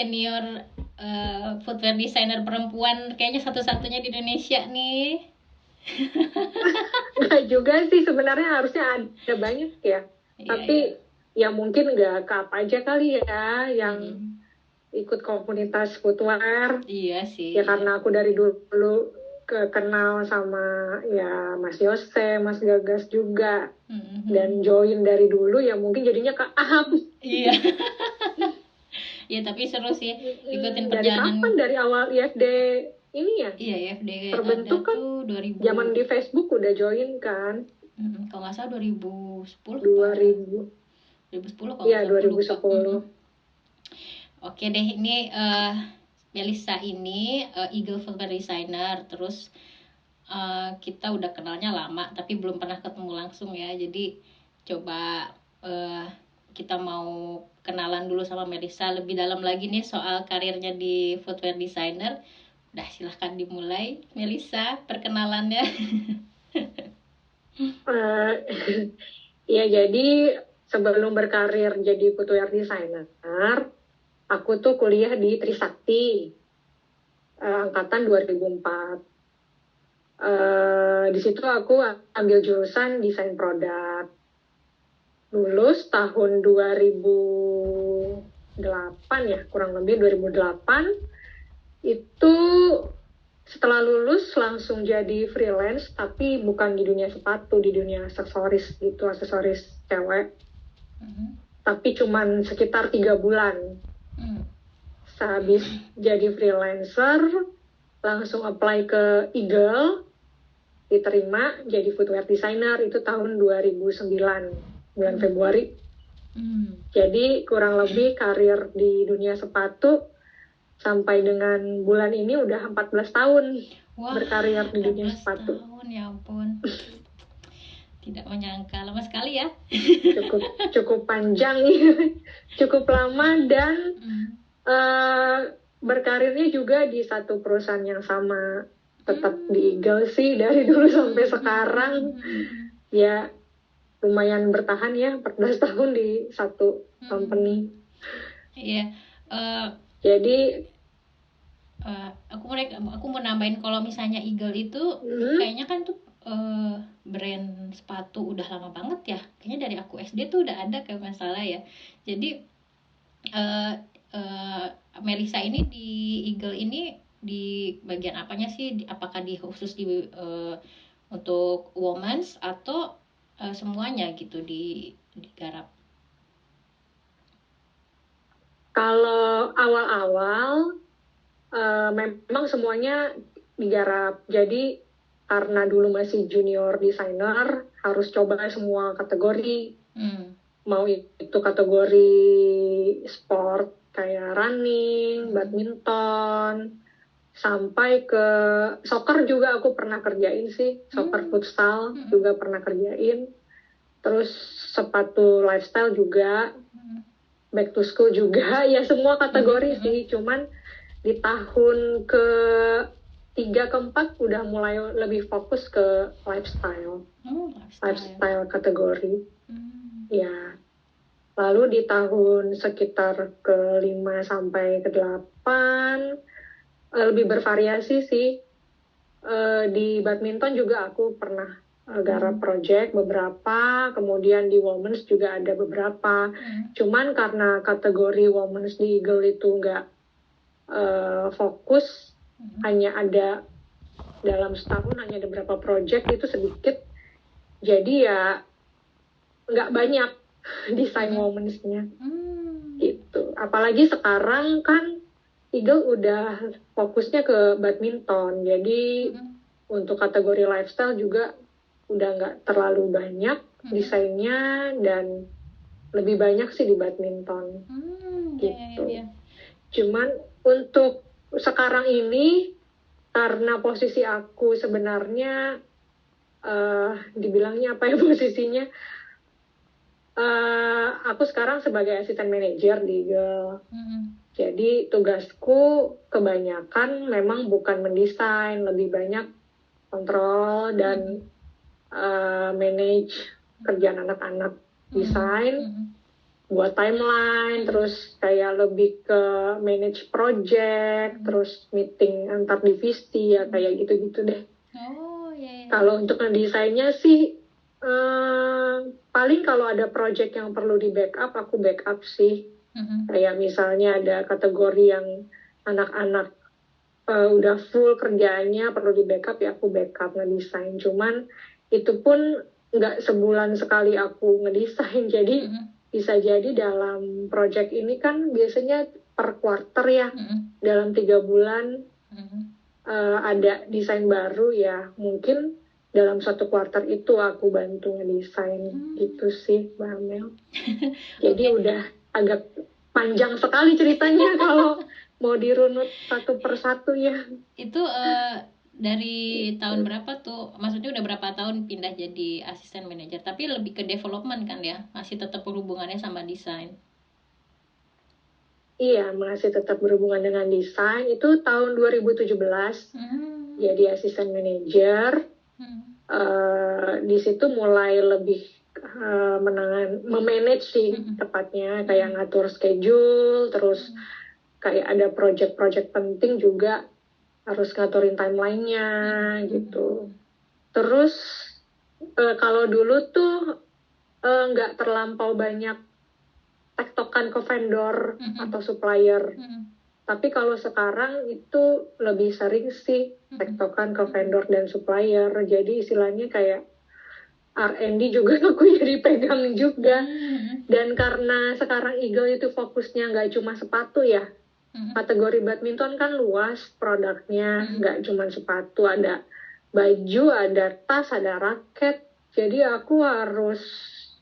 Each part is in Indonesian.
senior footwear designer perempuan kayaknya satu-satunya di Indonesia nih. Nggak juga sih, sebenarnya harusnya ada banyak ya. Tapi ya mungkin nggak Kak aja kali ya yang ikut komunitas footwear. Iya sih. Ya karena aku dari dulu kenal sama ya Mas Yose, Mas Gagas juga. Dan join dari dulu ya mungkin jadinya Kak Aham. Iya. Ya tapi seru sih ikutin perjalanan. Dari kapan? Dari awal IFD ini ya? Iya, IFD terbentuk kan 2000. Zaman di Facebook udah join kan? Kalau nggak salah 2010. 2010 kalau iya, nggak salah. 2010. Oke deh, ini Melissa ini Eagle Footwear Designer. Terus kita udah kenalnya lama tapi belum pernah ketemu langsung ya. Jadi coba kita mau kenalan dulu sama Melissa lebih dalam lagi nih soal karirnya di footwear designer. Udah, silahkan dimulai Melissa perkenalannya. Ya jadi sebelum berkarir jadi footwear designer, aku tuh kuliah di Trisakti angkatan 2004. Di situ aku ambil jurusan desain produk. Lulus tahun 2008 ya, kurang lebih 2008. Itu setelah lulus langsung jadi freelance, tapi bukan di dunia sepatu, di dunia aksesoris gitu, aksesoris cewek. Tapi cuman sekitar 3 bulan. Sehabis jadi freelancer, langsung apply ke Eagle, diterima jadi footwear designer, itu tahun 2009. Bulan Februari. Jadi kurang lebih karir di dunia sepatu sampai dengan bulan ini udah 14 tahun. Wah, berkarir di dunia sepatu. Tahun, ya ampun. Tidak menyangka, lama sekali ya. Cukup panjang, cukup lama, dan berkarirnya juga di satu perusahaan yang sama. Tetap di Eagle sih dari dulu sampai sekarang. Ya lumayan bertahan ya, 14 tahun di satu company. Iya. Jadi aku mau nambahin kalau misalnya Eagle itu kayaknya kan tuh brand sepatu udah lama banget ya. Kayaknya dari aku SD tuh udah ada kayak masalah ya. Jadi Melissa ini di Eagle ini di bagian apanya sih? Apakah di khusus di untuk women's atau semuanya gitu digarap? Kalau awal-awal memang semuanya digarap. Jadi karena dulu masih junior designer, harus coba semua kategori. Mau itu kategori sport kayak running, badminton, sampai ke soccer juga aku pernah kerjain sih. Soccer futsal juga pernah kerjain. Terus sepatu lifestyle juga, back to school juga, ya semua kategori sih. Cuman di tahun ke-3 ke-4 udah mulai lebih fokus ke lifestyle. Lifestyle kategori. Ya. Lalu di tahun sekitar ke-5 sampai ke-8 lebih bervariasi sih. Di badminton juga aku pernah garap project beberapa, kemudian di women's juga ada beberapa. Cuman karena kategori women's di Eagle itu nggak fokus, hanya ada dalam setahun hanya ada beberapa project, itu sedikit. Jadi ya nggak banyak desain women's-nya. Gitu. Apalagi sekarang kan Eagle udah fokusnya ke badminton, jadi untuk kategori lifestyle juga udah nggak terlalu banyak desainnya, dan lebih banyak sih di badminton. Gitu. Yeah. Cuman untuk sekarang ini, karena posisi aku sebenarnya dibilangnya apa ya posisinya, aku sekarang sebagai asisten manajer di Eagle. Jadi tugasku kebanyakan memang bukan mendesain, lebih banyak kontrol dan manage kerjaan anak-anak desain. buat timeline, terus kayak lebih ke manage project, terus meeting antar divisi ya kayak gitu-gitu deh. Oh iya. Kalau untuk ngedesainnya sih paling kalau ada project yang perlu di backup aku backup sih. Kayak misalnya ada kategori yang anak-anak udah full kerjaannya perlu di backup ya aku backup ngedesain. Cuman itu pun nggak sebulan sekali aku ngedesain, jadi bisa jadi dalam project ini kan biasanya per quarter ya, dalam 3 bulan ada desain baru ya, mungkin dalam 1 quarter itu aku bantu ngedesain gitu sih Mbak Amel. Jadi udah agak panjang sekali ceritanya kalau mau dirunut satu persatu ya. Itu dari tahun berapa tuh? Maksudnya udah berapa tahun pindah jadi asisten manajer? Tapi lebih ke development kan ya? Masih tetap berhubungannya sama desain? Iya, masih tetap berhubungan dengan desain. Itu tahun 2017 jadi asisten manajer. Di situ mulai lebih memanage sih tepatnya, kayak ngatur schedule, terus kayak ada project-project penting juga harus ngaturin timeline-nya gitu. Terus kalau dulu tuh nggak terlampau banyak tektokan ke vendor atau supplier. Tapi kalau sekarang itu lebih sering sih tektokan ke vendor dan supplier. Jadi istilahnya kayak R&D juga aku jadi pegang juga. Dan karena sekarang Eagle itu fokusnya nggak cuma sepatu ya. Kategori badminton kan luas produknya, nggak cuma sepatu, ada baju, ada tas, ada raket. Jadi aku harus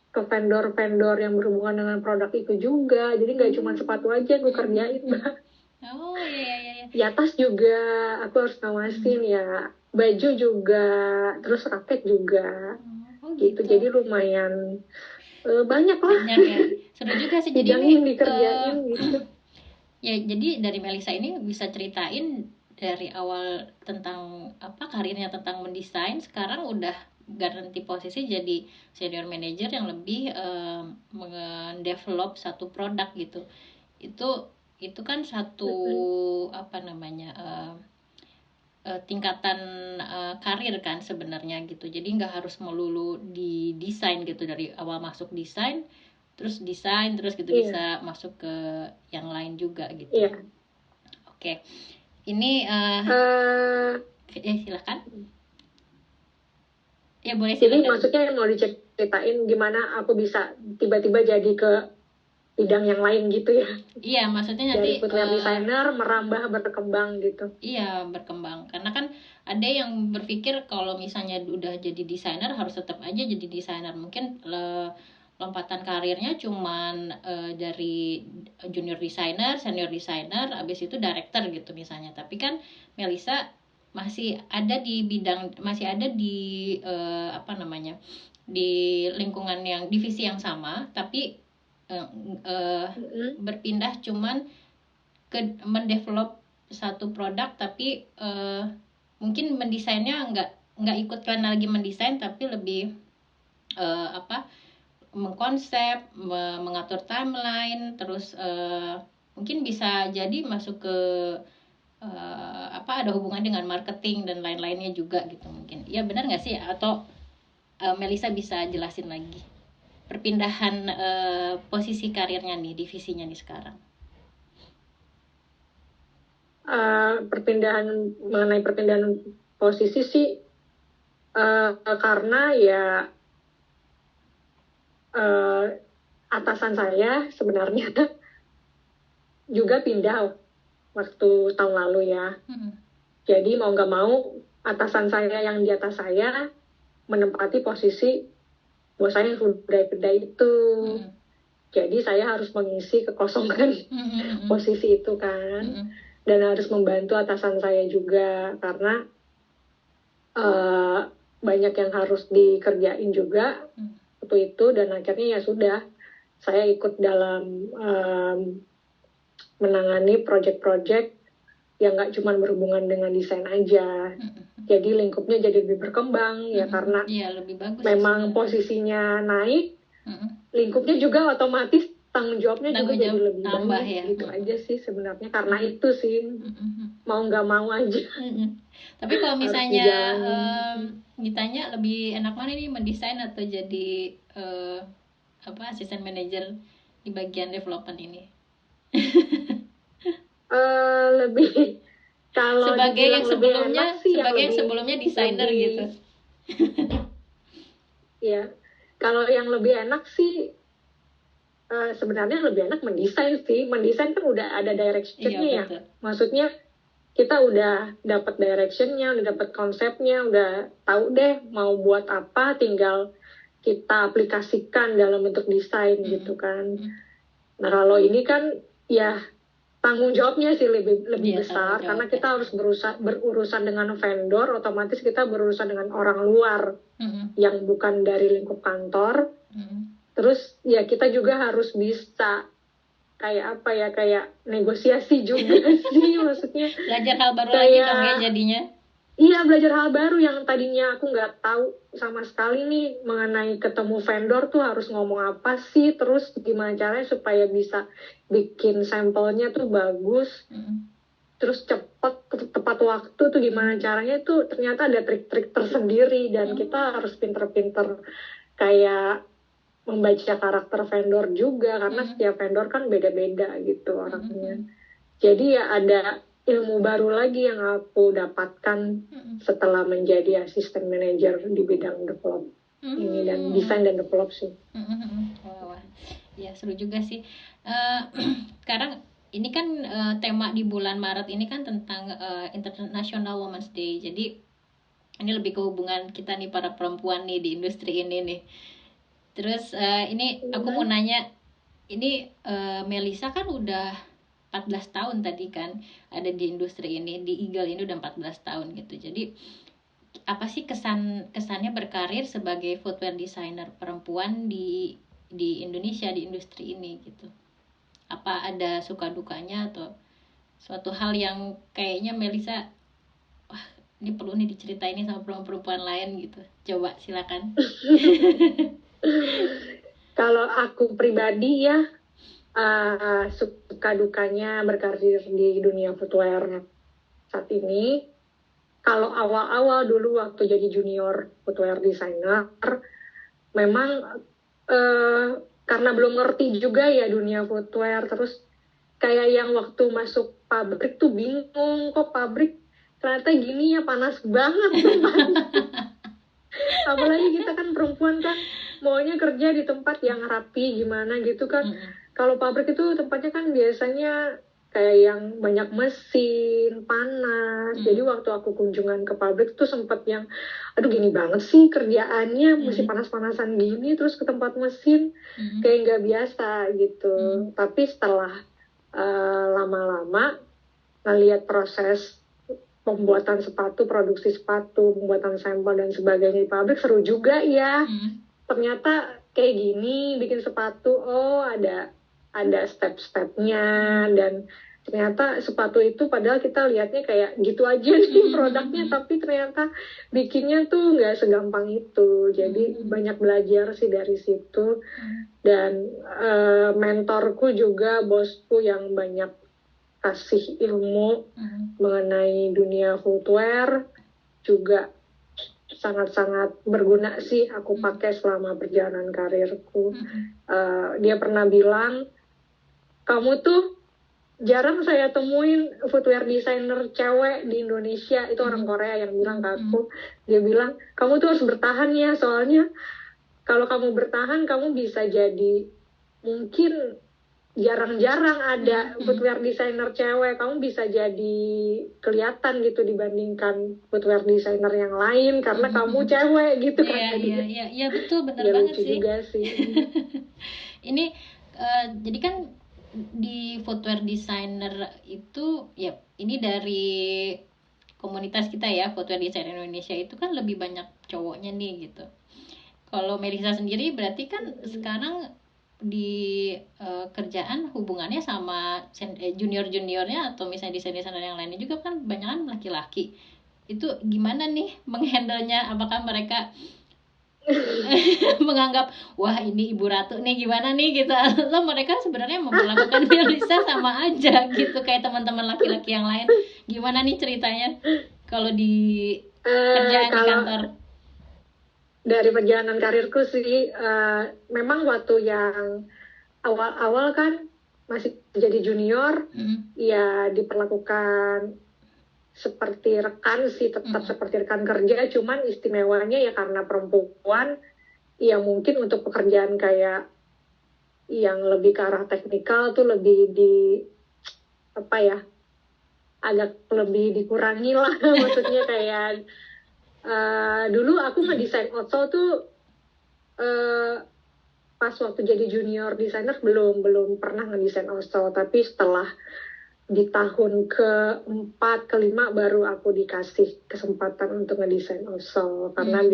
ke vendor-vendor yang berhubungan dengan produk itu juga. Jadi nggak cuma sepatu aja gue kerjain, Mbak. Oh iya. Ya tas juga aku harus ngawasin ya, baju juga, terus raket juga. Gitu. Jadi lumayan banyak lah. Banyak ya. Seru juga sih. Jadi ini dikerjain gitu. Ya, jadi dari Melisa ini bisa ceritain dari awal tentang apa karirnya tentang mendesain, sekarang udah ganti posisi jadi senior manager yang lebih mendevelop satu produk gitu. Itu kan satu apa namanya tingkatan karir kan sebenarnya gitu. Jadi nggak harus melulu di desain gitu, dari awal masuk desain terus gitu bisa masuk ke yang lain juga gitu. Oke. Ini silakan. Ya boleh silakan. Jadi maksudnya mau diceritain gimana aku bisa tiba-tiba jadi ke bidang yang lain gitu ya? Iya, maksudnya nanti dari footwear designer merambah berkembang gitu. Iya, berkembang. Karena kan ada yang berpikir kalau misalnya udah jadi desainer harus tetap aja jadi desainer. Mungkin lompatan karirnya cuman dari junior designer, senior designer, abis itu director gitu misalnya. Tapi kan Melisa masih ada di apa namanya, di lingkungan yang divisi yang sama, tapi berpindah cuman ke mendevelop satu produk, tapi mungkin mendesainnya nggak ikut karena lagi mendesain, tapi lebih mengkonsep, mengatur timeline, terus mungkin bisa jadi masuk ke ada hubungan dengan marketing dan lain-lainnya juga gitu mungkin. Ya benar nggak sih? Atau Melisa bisa jelasin lagi perpindahan posisi karirnya nih, divisinya nih sekarang? Mengenai perpindahan posisi sih karena ya atasan saya sebenarnya juga pindah waktu tahun lalu ya. Jadi mau nggak mau atasan saya yang di atas saya menempati posisi bos saya yang sudah pindah itu. Jadi saya harus mengisi kekosongan posisi itu kan. Dan harus membantu atasan saya juga karena banyak yang harus dikerjain juga waktu itu, dan akhirnya ya sudah saya ikut dalam menangani project-project yang nggak cuma berhubungan dengan desain aja. Jadi lingkupnya jadi lebih berkembang ya karena lebih bagus memang posisinya naik, lingkupnya juga otomatis tanggung jawabnya juga jadi lebih tambah banyak ya. Gitu aja sih sebenarnya, karena itu sih mau nggak mau aja. Tapi kalau misalnya ditanya lebih enak mana nih, mendesain atau jadi asisten manajer di bagian development ini? Lebih kalau sebagai yang sebelumnya sebagai yang sebelumnya desainer gitu. Ya, kalau yang lebih enak sih sebenarnya lebih enak mendesain sih. Mendesain kan udah ada directionnya ya. Maksudnya kita udah dapat directionnya, udah dapat konsepnya, udah tahu deh mau buat apa, tinggal kita aplikasikan dalam bentuk desain gitu kan. Nah kalau ini kan ya tanggung jawabnya sih lebih besar karena kita harus berurusan dengan vendor, otomatis kita berurusan dengan orang luar yang bukan dari lingkup kantor. Terus ya kita juga harus bisa kayak negosiasi juga sih, maksudnya belajar hal baru lagi dong ya jadinya. Iya, belajar hal baru yang tadinya aku nggak tahu sama sekali nih mengenai ketemu vendor tuh harus ngomong apa sih, terus gimana caranya supaya bisa bikin sampelnya tuh bagus, terus cepat, tepat waktu tuh gimana caranya tuh ternyata ada trik-trik tersendiri dan kita harus pinter-pinter kayak membaca karakter vendor juga karena setiap vendor kan beda-beda gitu orangnya. Jadi ya ada ilmu baru lagi yang aku dapatkan setelah menjadi asisten manajer di bidang develop ini dan desain dan develop sih. Wah. Ya seru juga sih. Sekarang ini kan tema di bulan Maret ini kan tentang International Women's Day. Jadi ini lebih ke hubungan kita nih para perempuan nih di industri ini nih. Terus ini aku mau nanya, ini Melisa kan udah 14 tahun tadi kan ada di industri ini, di Eagle ini udah 14 tahun gitu. Jadi apa sih kesannya berkarir sebagai footwear designer perempuan di Indonesia di industri ini gitu? Apa ada suka dukanya atau suatu hal yang kayaknya Melisa, wah ini perlu nih diceritain sama perempuan lain gitu? Coba silakan. Kalau aku pribadi ya suka dukanya berkarir di dunia footwear saat ini. Kalau awal-awal dulu waktu jadi junior footwear designer, memang karena belum ngerti juga ya dunia footwear, terus kayak yang waktu masuk pabrik tuh bingung, kok pabrik ternyata gini ya, panas banget apalagi kita kan perempuan kan maunya kerja di tempat yang rapi gimana gitu kan. Kalau pabrik itu tempatnya kan biasanya kayak yang banyak mesin, panas. Jadi waktu aku kunjungan ke pabrik tuh sempat yang, aduh gini banget sih kerjaannya, mesti panas-panasan gini, terus ke tempat mesin, kayak nggak biasa gitu. Tapi setelah lama-lama ngelihat proses pembuatan sepatu, produksi sepatu, pembuatan sampel dan sebagainya di pabrik, seru juga ya. Ternyata kayak gini bikin sepatu, oh ada step-stepnya, dan ternyata sepatu itu padahal kita lihatnya kayak gitu aja nih produknya, tapi ternyata bikinnya tuh nggak segampang itu. Jadi banyak belajar sih dari situ. Dan mentorku juga, bosku yang banyak kasih ilmu mengenai dunia footwear juga sangat-sangat berguna sih aku pakai selama perjalanan karirku. Dia pernah bilang, kamu tuh jarang saya temuin footwear designer cewek di Indonesia. Itu orang Korea yang bilang ke aku. Dia bilang, kamu tuh harus bertahan ya, soalnya kalau kamu bertahan kamu bisa jadi, mungkin jarang-jarang ada footwear designer cewek, kamu bisa jadi kelihatan gitu dibandingkan footwear designer yang lain karena kamu cewek gitu kan. Iya betul, benar banget sih. Juga sih. Ini jadi kan di footwear designer itu ya, ini dari komunitas kita ya, footwear designer Indonesia itu kan lebih banyak cowoknya nih gitu. Kalau Melisa sendiri berarti kan sekarang di kerjaan hubungannya sama junior-juniornya atau misalnya desainer yang lainnya juga kan banyak kan laki-laki. Itu gimana nih menghandlenya? Apakah mereka menganggap wah ini Ibu Ratu nih gimana nih gitu. Atau mereka sebenarnya memperlakukan Melisa sama aja gitu kayak teman-teman laki-laki yang lain. Gimana nih ceritanya kalau di kerjaan di kantor? Dari perjalanan karirku sih, memang waktu yang awal-awal kan masih jadi junior, ya diperlakukan seperti rekan sih, tetap seperti rekan kerja, cuman istimewanya ya karena perempuan, ya mungkin untuk pekerjaan kayak yang lebih ke arah teknikal tuh lebih apa ya, agak lebih dikurangi lah. Maksudnya kayak dulu aku ngedesain Otso tuh pas waktu jadi junior designer belum pernah ngedesain Otso, tapi setelah di tahun ke-4, ke-5 baru aku dikasih kesempatan untuk ngedesain Otso karena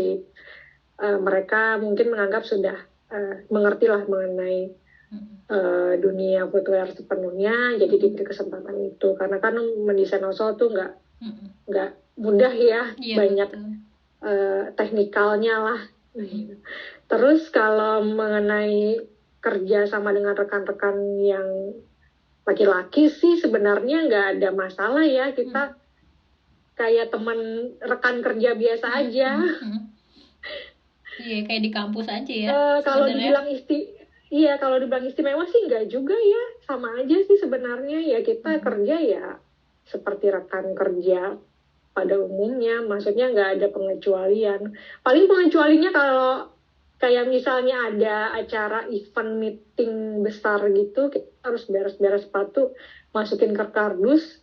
mereka mungkin menganggap sudah mengerti lah mengenai dunia footwear sepenuhnya, jadi diberi kesempatan itu karena kan mendesain Otso tuh nggak mudah ya, banyak teknikalnya lah. Terus kalau mengenai kerja sama dengan rekan-rekan yang laki-laki sih sebenarnya nggak ada masalah ya, kita kayak teman rekan kerja biasa aja. Iya, kayak di kampus aja ya. Kalau dibilang kalau dibilang istimewa sih nggak juga ya, sama aja sih sebenarnya ya, kita kerja ya seperti rekan kerja pada umumnya, maksudnya nggak ada pengecualian. Paling pengecualinya kalau kayak misalnya ada acara event meeting besar gitu, kita harus beres-beres sepatu, masukin ke kardus.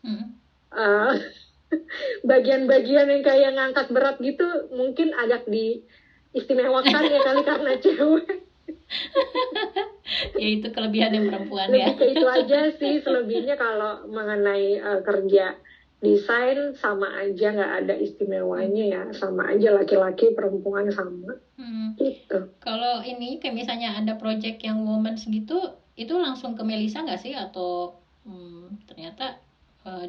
Bagian-bagian yang kayak ngangkat berat gitu mungkin agak diistimewakan ya kali karena cewek. Ya itu kelebihan yang perempuan lebih ya. Ke itu aja sih selebihnya. Kalau mengenai kerja desain sama aja, nggak ada istimewanya ya, sama aja laki-laki perempuan sama gitu. Kalau ini kayak misalnya ada project yang women's gitu, itu langsung ke Melisa nggak sih, atau ternyata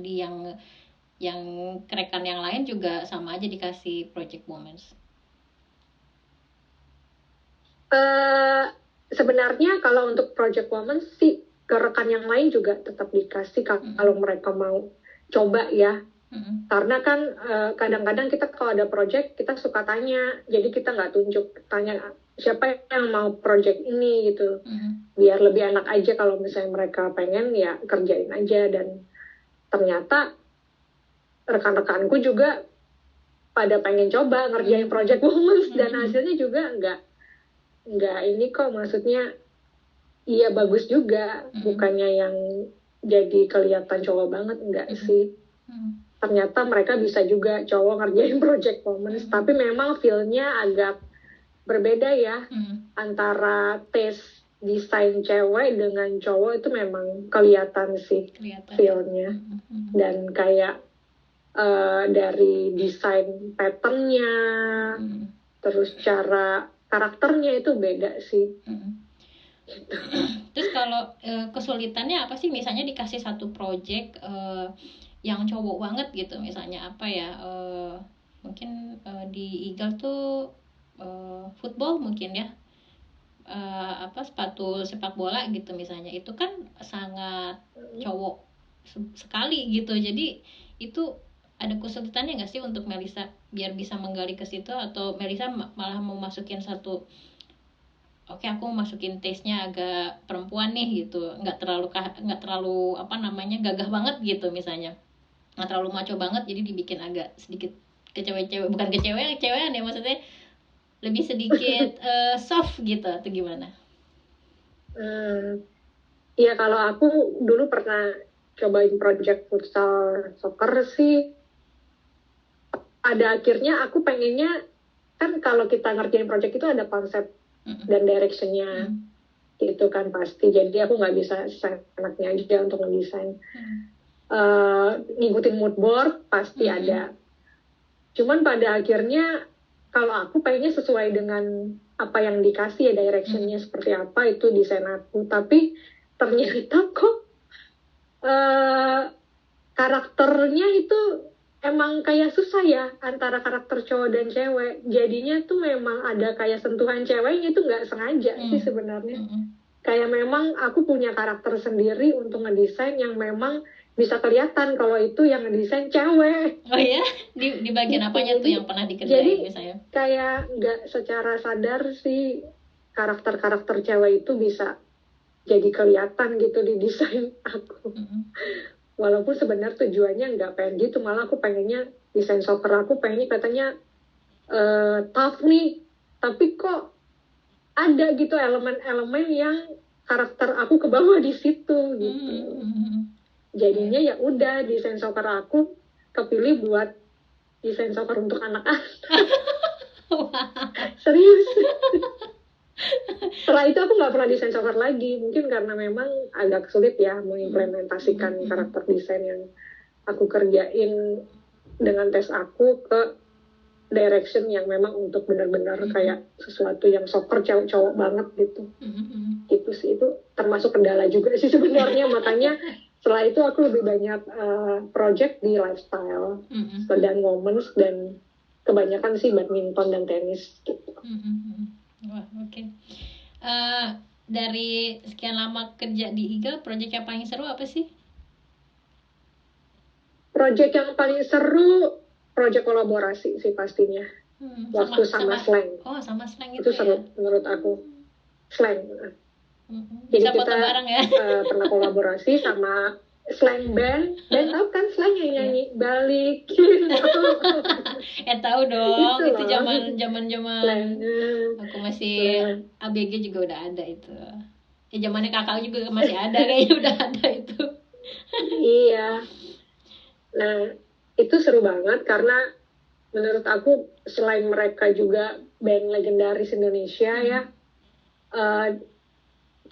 di yang rekan yang lain juga sama aja dikasih project women's? Sebenarnya kalau untuk project women's sih ke rekan yang lain juga tetap dikasih kalau mereka mau coba ya. Karena kan kadang-kadang kita kalau ada project kita suka tanya, jadi kita nggak tunjuk, tanya siapa yang mau project ini gitu, biar lebih enak aja kalau misalnya mereka pengen ya kerjain aja. Dan ternyata rekan-rekanku juga pada pengen coba ngerjain project women's dan hasilnya juga nggak ini kok, maksudnya iya bagus juga, bukannya yang jadi kelihatan cowok banget, enggak sih. Ternyata mereka bisa juga cowok ngerjain project women's, tapi memang feel-nya agak berbeda ya, antara taste desain cewek dengan cowok itu memang kelihatan sih feel-nya. Dan kayak dari desain pattern-nya, terus cara karakternya itu beda sih. Gitu. Terus kalau kesulitannya apa sih, misalnya dikasih satu project yang cowok banget gitu, misalnya apa ya, mungkin di Eagle tuh football mungkin ya, sepatu sepak bola gitu misalnya, itu kan sangat cowok sekali gitu, jadi itu ada kesulitannya nggak sih untuk Melisa biar bisa menggali ke situ, atau Melisa malah mau masukin satu, oke aku mau masukin taste-nya agak perempuan nih gitu, nggak terlalu apa namanya gagah banget gitu misalnya, nggak terlalu maco banget, jadi dibikin agak sedikit kecewek-cewek, bukan kecewean ya, maksudnya lebih sedikit soft gitu, atau gimana? Ya kalau aku dulu pernah cobain project futsal soccer sih, pada akhirnya aku pengennya kan kalau kita ngerjain project itu ada konsep dan directionnya gitu kan pasti, jadi aku nggak bisa enaknya aja untuk ngedesain. Ngikutin mood board pasti ada, cuman pada akhirnya kalau aku pengennya sesuai dengan apa yang dikasih ya, directionnya seperti apa itu desain aku, tapi ternyata kok karakternya itu emang kayak susah ya antara karakter cowok dan cewek. Jadinya tuh memang ada kayak sentuhan ceweknya, itu nggak sengaja sih sebenarnya. Kayak memang aku punya karakter sendiri untuk ngedesain yang memang bisa kelihatan kalau itu yang ngedesain cewek. Oh ya, di bagian apanya tuh yang pernah dikerjain jadi, misalnya? Kayak nggak secara sadar sih karakter-karakter cewek itu bisa jadi kelihatan gitu di desain aku. Walaupun sebenarnya tujuannya nggak pengen gitu, malah aku pengennya desain soccer aku pengennya katanya tough nih, tapi kok ada gitu elemen-elemen yang karakter aku ke bawah di situ gitu. Jadinya ya udah desain soccer aku kepilih buat desain soccer untuk anak-anak. Serius. Setelah itu aku nggak pernah desain soccer lagi, mungkin karena memang agak sulit ya mengimplementasikan karakter desain yang aku kerjain dengan tes aku ke direction yang memang untuk benar-benar kayak sesuatu yang soccer cowok-cowok banget gitu. Itu sih, itu termasuk kendala juga sih sebenarnya. Makanya setelah itu aku lebih banyak project di lifestyle dan moments, dan kebanyakan sih badminton dan tenis gitu. Wah, oke. Dari sekian lama kerja di Eagle, project yang paling seru apa sih? Project yang paling seru, project kolaborasi sih pastinya. Waktu sama Slang. Oh, sama Slang itu seru ya? Menurut aku. Slang. Jadi bisa kita bareng ya? Pernah kolaborasi sama Slang band. Dan tahu kan Slang yang nyanyi balikin. Tahu dong. Itu zaman aku masih ABG juga udah ada itu. Ya zamannya kakak juga masih ada, kayaknya udah ada itu. Iya. Nah, itu seru banget karena menurut aku selain mereka juga band legendaris Indonesia ya,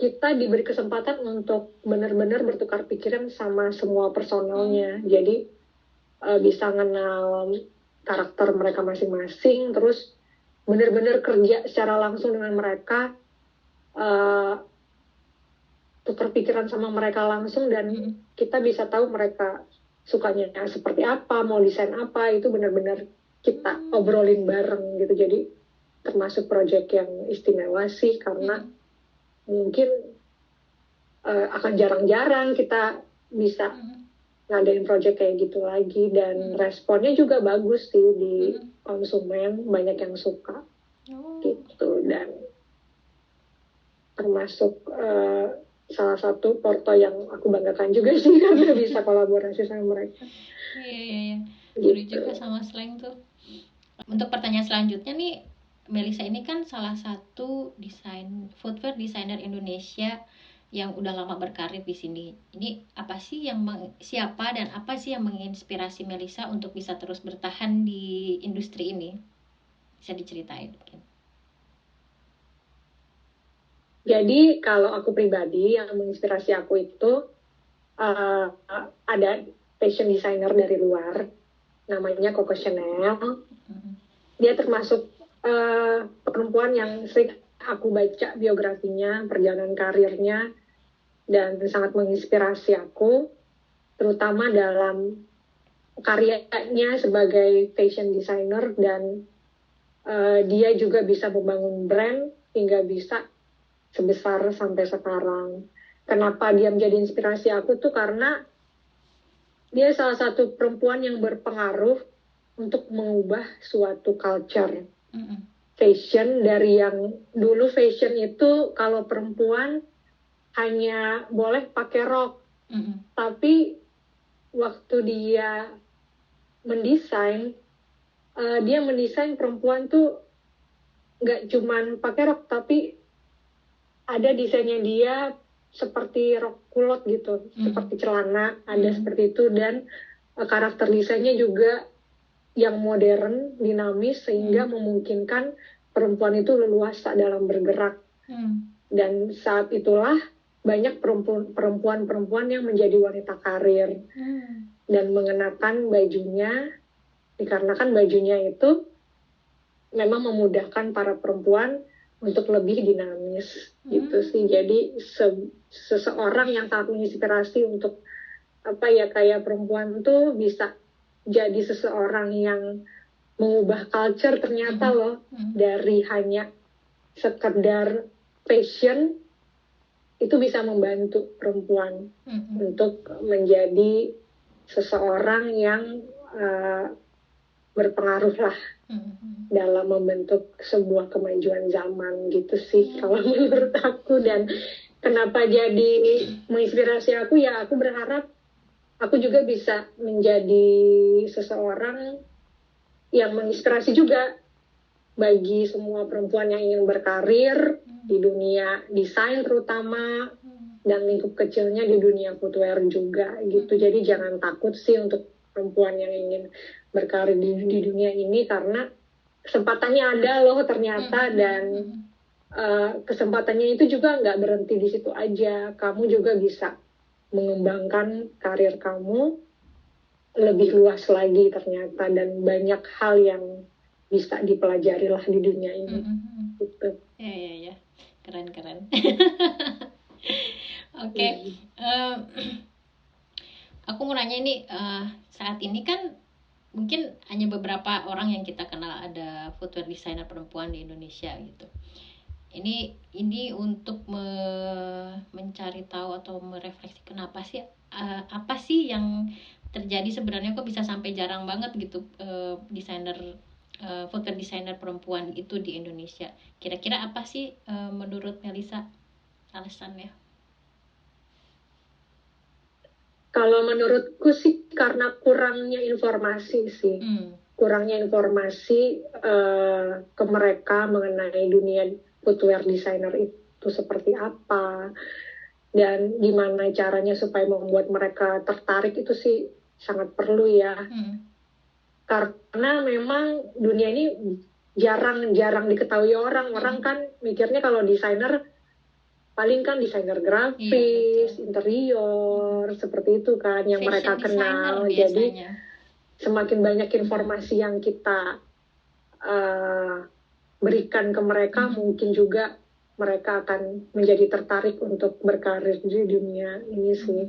kita diberi kesempatan untuk benar-benar bertukar pikiran sama semua personelnya. Jadi bisa kenal karakter mereka masing-masing, terus benar-benar kerja secara langsung dengan mereka, tukar pikiran sama mereka langsung, dan kita bisa tahu mereka sukanya seperti apa, mau desain apa, itu benar-benar kita obrolin bareng gitu. Jadi termasuk project yang istimewa sih, karena mungkin akan jarang-jarang kita bisa ngadain project kayak gitu lagi, dan responnya juga bagus sih di konsumen, banyak yang suka gitu. Dan termasuk salah satu porto yang aku banggakan juga sih karena bisa kolaborasi sama mereka. Iya. Seru juga sama Slang tuh. Untuk pertanyaan selanjutnya nih, Melissa ini kan salah satu footwear designer Indonesia yang udah lama berkarir di sini. Ini apa sih siapa dan apa sih yang menginspirasi Melissa untuk bisa terus bertahan di industri ini? Bisa diceritain mungkin. Jadi kalau aku pribadi, yang menginspirasi aku itu ada fashion designer dari luar, namanya Coco Chanel. Dia termasuk perempuan yang sering aku baca biografinya, perjalanan karirnya, dan sangat menginspirasi aku, terutama dalam karyanya sebagai fashion designer, dan dia juga bisa membangun brand hingga bisa sebesar sampai sekarang. Kenapa dia menjadi inspirasi aku tuh karena dia salah satu perempuan yang berpengaruh untuk mengubah suatu culture fashion. Dari yang dulu fashion itu kalau perempuan hanya boleh pakai rok, tapi waktu dia mendesain perempuan tuh nggak cuman pakai rok, tapi ada desainnya dia seperti rok kulot gitu, seperti celana, ada seperti itu. Dan karakter desainnya juga yang modern, dinamis, sehingga memungkinkan perempuan itu leluasa dalam bergerak. Dan saat itulah banyak perempuan-perempuan yang menjadi wanita karir dan mengenakan bajunya, dikarenakan bajunya itu memang memudahkan para perempuan untuk lebih dinamis gitu sih. Jadi seseorang yang sangat menginspirasi untuk kayak perempuan tuh bisa jadi seseorang yang mengubah culture ternyata loh, dari hanya sekedar fashion itu bisa membantu perempuan untuk menjadi seseorang yang berpengaruh lah dalam membentuk sebuah kemajuan zaman gitu sih kalau menurut aku. Dan kenapa jadi menginspirasi aku, ya aku berharap aku juga bisa menjadi seseorang yang menginspirasi juga bagi semua perempuan yang ingin berkarir di dunia desain terutama, dan lingkup kecilnya di dunia footwear juga gitu. Jadi jangan takut sih untuk perempuan yang ingin berkarir di dunia ini, karena kesempatannya ada loh ternyata. Dan kesempatannya itu juga nggak berhenti di situ aja. Kamu juga bisa mengembangkan karir kamu lebih luas lagi ternyata, dan banyak hal yang bisa dipelajari lah di dunia ini. Gitu. Ya, keren. Oke. Aku mau nanya ini, saat ini kan mungkin hanya beberapa orang yang kita kenal ada footwear designer perempuan di Indonesia gitu. Ini untuk mencari tahu atau merefleksi kenapa sih, apa sih yang terjadi sebenarnya kok bisa sampai jarang banget gitu desainer footwear designer perempuan itu di Indonesia. Kira-kira apa sih menurut Melisa alasannya? Kalau menurutku sih karena kurangnya informasi sih. Kurangnya informasi ke mereka mengenai dunia footwear designer itu seperti apa, dan gimana caranya supaya membuat mereka tertarik, itu sih sangat perlu ya. Karena memang dunia ini jarang diketahui orang. Orang kan mikirnya kalau desainer paling kan desainer grafis, interior, seperti itu kan yang mereka kenal. Jadi semakin banyak informasi yang kita berikan ke mereka, mungkin juga mereka akan menjadi tertarik untuk berkarir di dunia ini sih.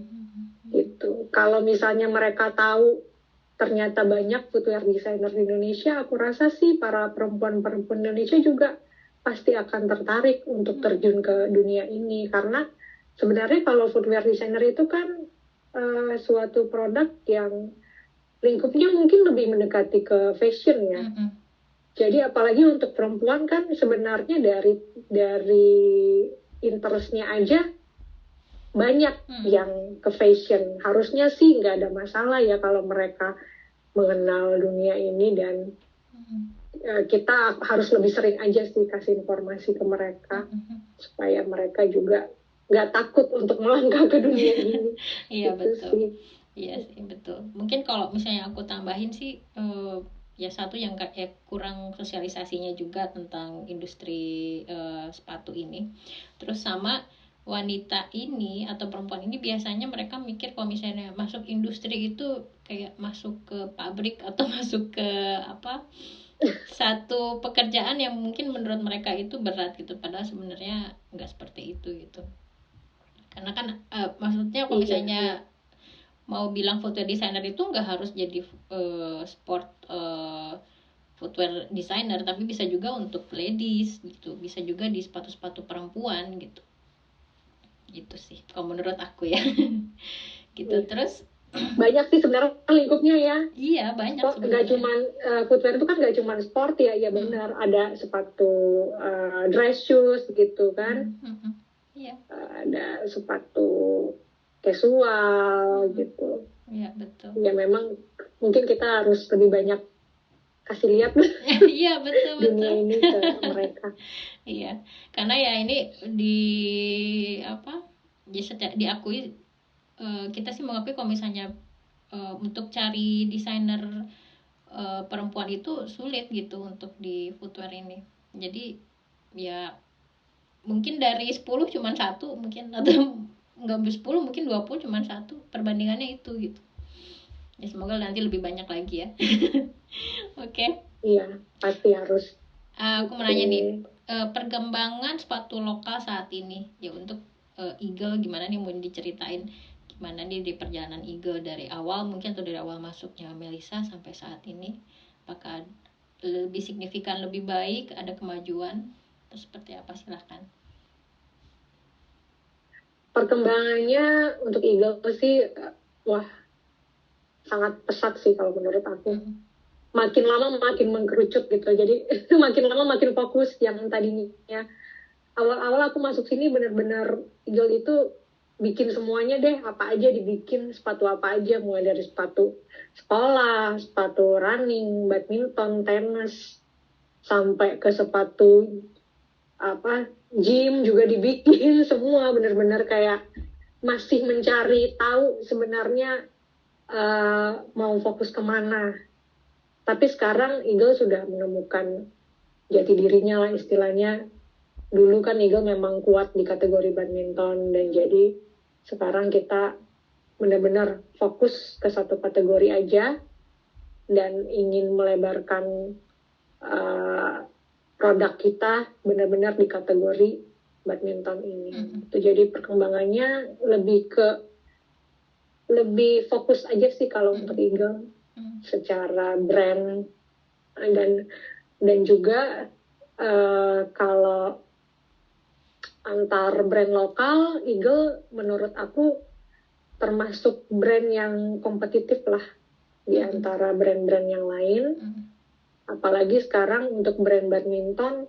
Itu. Kalau misalnya mereka tahu ternyata banyak footwear designer di Indonesia, aku rasa sih para perempuan-perempuan Indonesia juga pasti akan tertarik untuk terjun ke dunia ini. Karena sebenarnya kalau footwear designer itu kan suatu produk yang lingkupnya mungkin lebih mendekati ke fashion ya. Jadi apalagi untuk perempuan kan sebenarnya dari interestnya aja banyak yang ke fashion. Harusnya sih nggak ada masalah ya kalau mereka mengenal dunia ini, dan kita harus lebih sering aja sih kasih informasi ke mereka supaya mereka juga nggak takut untuk melangkah ke dunia ini. Iya betul. Iya sih betul. Mungkin kalau misalnya aku tambahin sih, ya satu yang kayak kurang sosialisasinya juga tentang industri sepatu ini. Terus sama wanita ini atau perempuan ini biasanya mereka mikir kalau misalnya masuk industri itu kayak masuk ke pabrik atau masuk ke satu pekerjaan yang mungkin menurut mereka itu berat gitu, padahal sebenarnya nggak seperti itu gitu. Karena kan maksudnya kalau misalnya mau bilang footwear designer itu nggak harus jadi sport footwear designer, tapi bisa juga untuk ladies gitu, bisa juga di sepatu-sepatu perempuan gitu. Gitu sih kalau menurut aku ya. Gitu. Terus banyak sih sebenarnya lingkupnya ya. Iya banyak sebenarnya. Nggak cuma footwear itu kan nggak cuma sport ya, ya benar. Ada sepatu dress shoes gitu kan. Iya. Ada sepatu casual gitu. Iya betul. Ya memang mungkin kita harus lebih banyak kasih lihat iya betul dunia ini ke mereka. Iya, karena ya ini diakui, kita sih mengakui kalau misalnya untuk cari desainer perempuan itu sulit gitu untuk di footwear ini. Jadi ya mungkin dari 10 cuma 1 mungkin, atau nggak 10 mungkin 20 cuma 1, perbandingannya itu gitu. Ya semoga nanti lebih banyak lagi ya. Oke. Iya, pasti harus. Aku mau nanya nih, perkembangan sepatu lokal saat ini ya untuk Eagle gimana nih, mau diceritain gimana nih di perjalanan Eagle dari awal mungkin, atau dari awal masuknya Melissa sampai saat ini, apakah lebih signifikan, lebih baik, ada kemajuan atau seperti apa? Silahkan. Perkembangannya untuk Eagle sih wah sangat pesat sih kalau menurut aku. Makin lama makin mengkerucut gitu, jadi makin lama makin fokus. Yang tadinya awal-awal aku masuk sini benar-benar Eagle itu bikin semuanya deh, apa aja dibikin, sepatu apa aja, mulai dari sepatu sekolah, sepatu running, badminton, tenis, sampai ke sepatu apa gym juga dibikin semua. Benar-benar kayak masih mencari tahu sebenarnya mau fokus kemana. Tapi sekarang Eagle sudah menemukan jati dirinya lah istilahnya. Dulu kan Eagle memang kuat di kategori badminton, dan jadi sekarang kita benar-benar fokus ke satu kategori aja dan ingin melebarkan produk kita benar-benar di kategori badminton ini. Jadi perkembangannya lebih fokus aja sih kalau untuk Eagle secara brand, dan juga kalau antar brand lokal, Eagle menurut aku termasuk brand yang kompetitif lah di antara brand-brand yang lain. Apalagi sekarang untuk brand badminton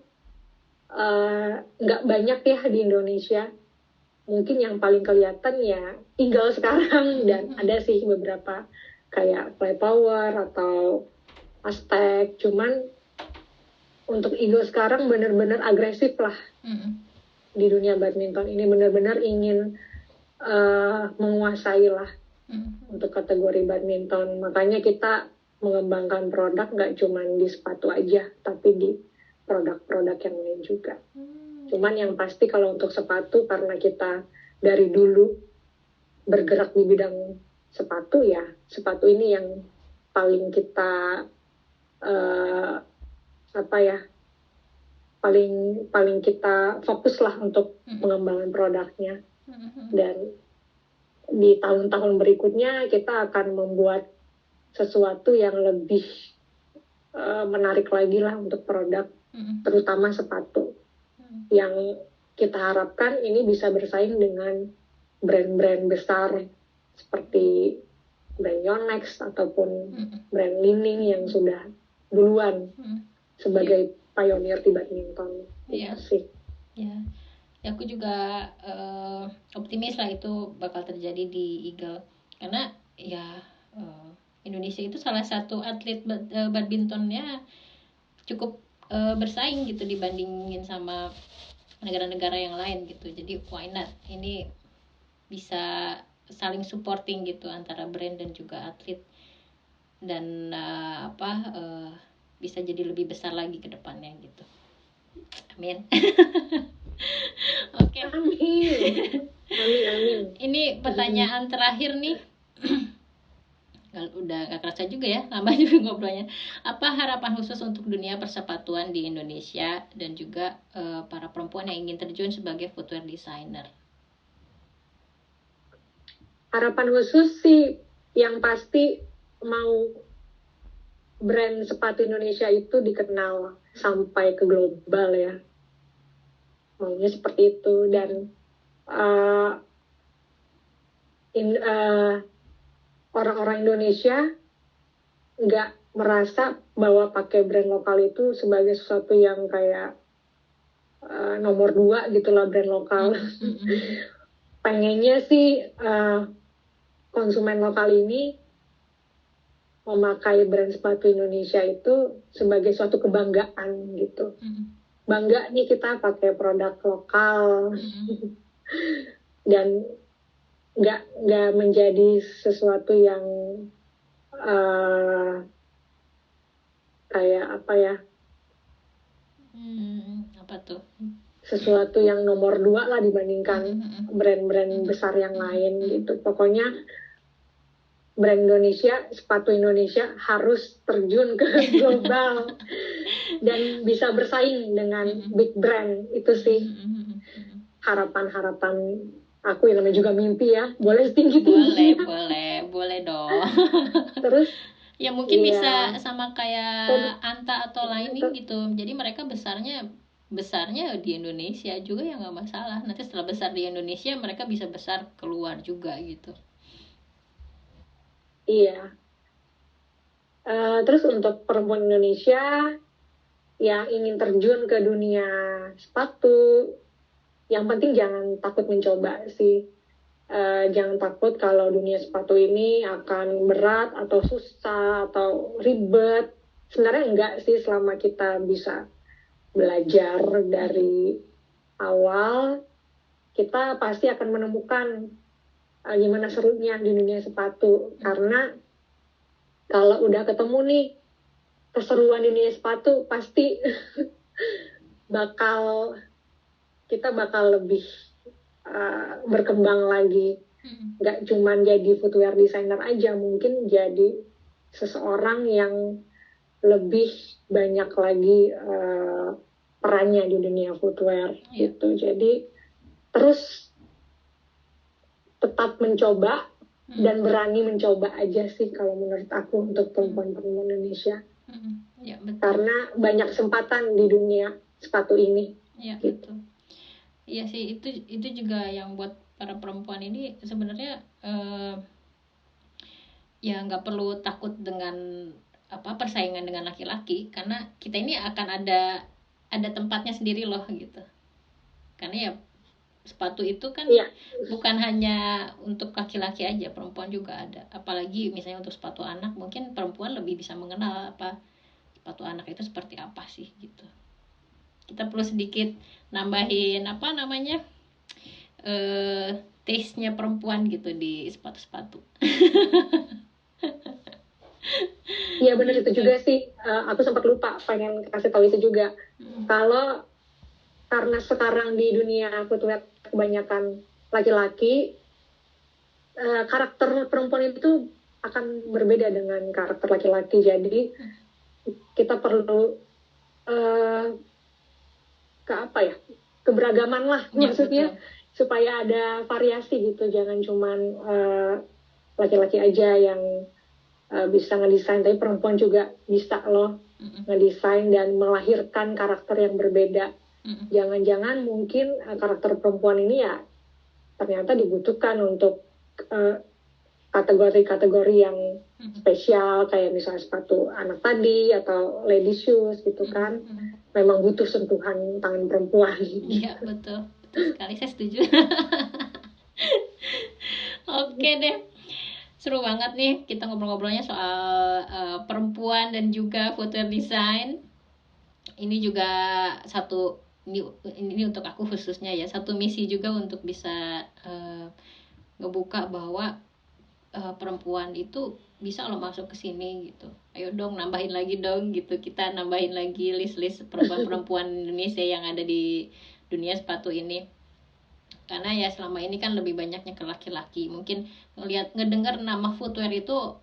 nggak banyak ya di Indonesia. Mungkin yang paling kelihatan ya Eagle sekarang, dan ada sih beberapa kayak Play Power atau Aztec. Cuman untuk Eagle sekarang benar-benar agresif lah di dunia badminton ini, benar-benar ingin menguasai lah untuk kategori badminton. Makanya kita mengembangkan produk nggak cuma di sepatu aja, tapi di produk-produk yang lain juga. Cuman yang pasti kalau untuk sepatu, karena kita dari dulu bergerak di bidang sepatu, ya sepatu ini yang paling kita paling kita fokus lah untuk mengembangkan produknya. Dan di tahun-tahun berikutnya kita akan membuat sesuatu yang lebih menarik lagi lah untuk produk, terutama sepatu, yang kita harapkan ini bisa bersaing dengan brand-brand besar seperti brand Yonex ataupun brand Li-Ning yang sudah duluan sebagai pionir di badminton. Iya sih. Ya, aku juga optimis lah itu bakal terjadi di Eagle, karena ya Indonesia itu salah satu atlet badmintonnya cukup bersaing gitu dibandingin sama negara-negara yang lain gitu. Jadi why not, ini bisa saling supporting gitu antara brand dan juga atlet, dan bisa jadi lebih besar lagi ke depannya gitu. Amin. Oke. Amin. Ini pertanyaan terakhir nih. Udah gak kerasa juga ya, lama juga ngobrolnya. Apa harapan khusus untuk dunia persepatuan di Indonesia dan juga para perempuan yang ingin terjun sebagai footwear designer? Harapan khusus sih yang pasti mau brand sepatu Indonesia itu dikenal sampai ke global ya. Maunya seperti itu. Dan orang-orang Indonesia nggak merasa bahwa pakai brand lokal itu sebagai sesuatu yang kayak nomor 2 gitulah brand lokal. Pengennya sih konsumen lokal ini memakai brand sepatu Indonesia itu sebagai suatu kebanggaan gitu. Bangga nih kita pakai produk lokal. Dan nggak menjadi sesuatu yang kayak apa ya? Apa tuh? Sesuatu yang nomor 2 lah dibandingkan brand-brand besar yang lain gitu. Pokoknya brand Indonesia, sepatu Indonesia harus terjun ke global dan bisa bersaing dengan big brand. Itu sih harapan-harapan aku yang namanya juga mimpi ya, boleh setinggi-tinggi. Boleh dong. Terus ya mungkin iya, bisa sama kayak Anta atau Laini gitu, jadi mereka besarnya di Indonesia juga ya nggak masalah, nanti setelah besar di Indonesia mereka bisa besar keluar juga gitu. Iya. Terus untuk perempuan Indonesia yang ingin terjun ke dunia sepatu, yang penting jangan takut mencoba sih. Jangan takut kalau dunia sepatu ini akan berat atau susah atau ribet. Sebenarnya enggak sih, selama kita bisa belajar dari awal, kita pasti akan menemukan gimana serunya di dunia sepatu. Karena kalau udah ketemu nih keseruan di dunia sepatu, pasti kita bakal lebih berkembang lagi. Nggak cuma jadi footwear designer aja, mungkin jadi seseorang yang lebih banyak lagi perannya di dunia footwear gitu. Jadi terus tetap mencoba dan berani mencoba aja sih kalau menurut aku untuk perempuan-perempuan Indonesia. Ya, betul. Karena banyak kesempatan di dunia sepatu ini. Ya, betul. Iya sih, itu juga yang buat para perempuan ini sebenarnya ya nggak perlu takut dengan persaingan dengan laki-laki, karena kita ini akan ada tempatnya sendiri loh gitu. Karena ya sepatu itu kan bukan hanya untuk laki-laki aja, perempuan juga ada. Apalagi misalnya untuk sepatu anak, mungkin perempuan lebih bisa mengenal sepatu anak itu seperti apa sih gitu. Kita perlu sedikit nambahin taste-nya perempuan gitu di sepatu-sepatu. Iya benar itu juga sih. Aku sempat lupa pengen kasih tahu itu juga. Kalau karena sekarang di dunia footwear kebanyakan laki-laki, karakter perempuan itu akan berbeda dengan karakter laki-laki. Jadi kita perlu keberagaman lah, maksudnya betul. Supaya ada variasi gitu, jangan cuman laki-laki aja yang bisa ngedesain, tapi perempuan juga bisa loh ngedesain dan melahirkan karakter yang berbeda. Jangan-jangan mungkin karakter perempuan ini ya ternyata dibutuhkan untuk kategori-kategori yang spesial, kayak misalnya sepatu anak tadi atau lady shoes gitu kan. Memang butuh sentuhan tangan perempuan. Iya betul sekali, saya setuju. Oke deh, seru banget nih kita ngobrol-ngobrolnya soal perempuan dan juga footwear design. Ini juga ini untuk aku khususnya ya, satu misi juga untuk bisa ngebuka bahwa perempuan itu bisa lo masuk ke sini gitu. Ayo dong nambahin lagi dong gitu. Kita nambahin lagi list-list perempuan-perempuan Indonesia yang ada di dunia sepatu ini. Karena ya selama ini kan lebih banyaknya ke laki-laki. Mungkin ngedengar nama footwear itu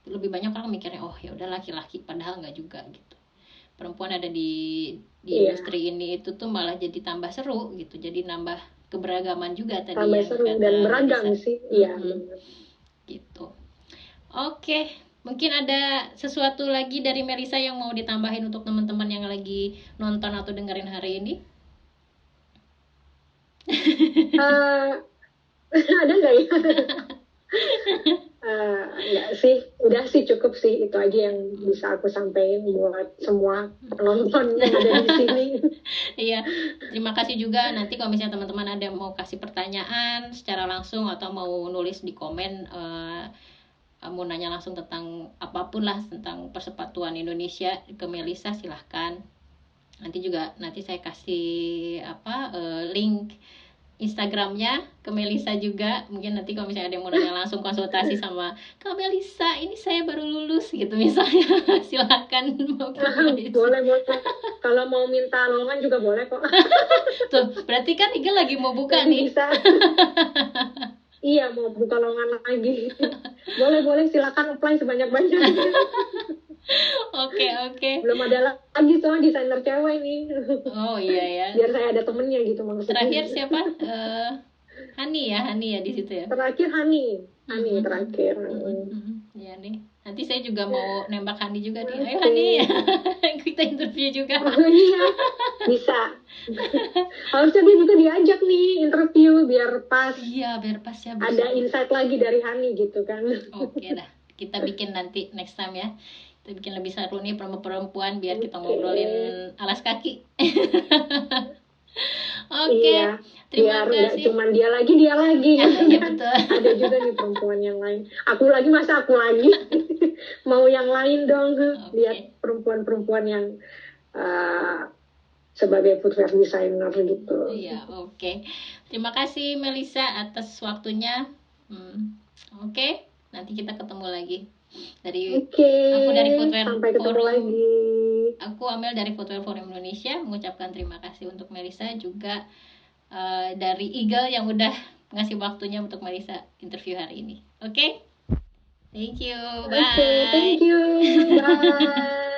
lebih banyak orang mikirnya oh ya udah laki-laki, padahal nggak juga gitu. Perempuan ada di industri ini itu tuh malah jadi tambah seru gitu. Jadi nambah keberagaman juga tadi tambah seru dan beragam sih. Iya gitu. Oke, mungkin ada sesuatu lagi dari Melisa yang mau ditambahin untuk teman-teman yang lagi nonton atau dengerin hari ini? Ada nggak ya? Nggak sih, udah sih, cukup sih, itu aja yang bisa aku sampaikan buat semua penonton yang ada di sini. Iya, terima kasih juga. Nanti kalau misalnya teman-teman ada mau kasih pertanyaan secara langsung atau mau nulis di komen, mau nanya langsung tentang apapun lah tentang persepatuan Indonesia ke Melisa, silahkan. Nanti saya kasih link Instagramnya ke Melisa juga. Mungkin nanti kalau misalnya ada yang mau nanya langsung konsultasi sama Kak Melisa, ini saya baru lulus gitu misalnya, silakan. Boleh. Kalau mau minta lowongan juga boleh kok. Tuh, berarti kan Iga lagi mau buka nih. Bisa. Iya, mau buka lowongan lagi. Boleh, silakan apply sebanyak-banyaknya. Oke. Belum ada lagi soal desainer cewek nih. Oh iya ya. Biar saya ada temennya gitu maksudnya. Terakhir siapa? Hani ya di situ ya. Terakhir Hani terakhir. Ya nih, nanti saya juga mau nembak Hani juga nih. Ayo Oke. Hani, kita interview juga. Oh iya, bisa. Harusnya dia juga diajak nih interview biar pas. Iya, biar pas ya. Ada insight lagi dari Hani gitu kan. Oke dah, kita bikin nanti next time ya. Kita bikin lebih seru nih perempuan biar kita Oke. ngobrolin alas kaki. Oke, Iya, terima biar nggak kasih. cuman dia lagi gitu Iya kan. betul. Ada juga nih perempuan yang lain. Aku lagi, masa aku lagi. Mau yang lain dong. Lihat Oke. perempuan-perempuan yang uh, sebagai footwear designer gitu. Iya, oke. Terima kasih Melisa atas waktunya. Oke, nanti kita ketemu lagi. Oke, Aku dari Footwear sampai ketemu Forum. lagi. Aku Amel dari Footwear Forum Indonesia mengucapkan terima kasih untuk Melisa, juga dari Eagle yang udah ngasih waktunya untuk Melisa interview hari ini. Oke? Thank you. Bye. Oke, thank you. Bye.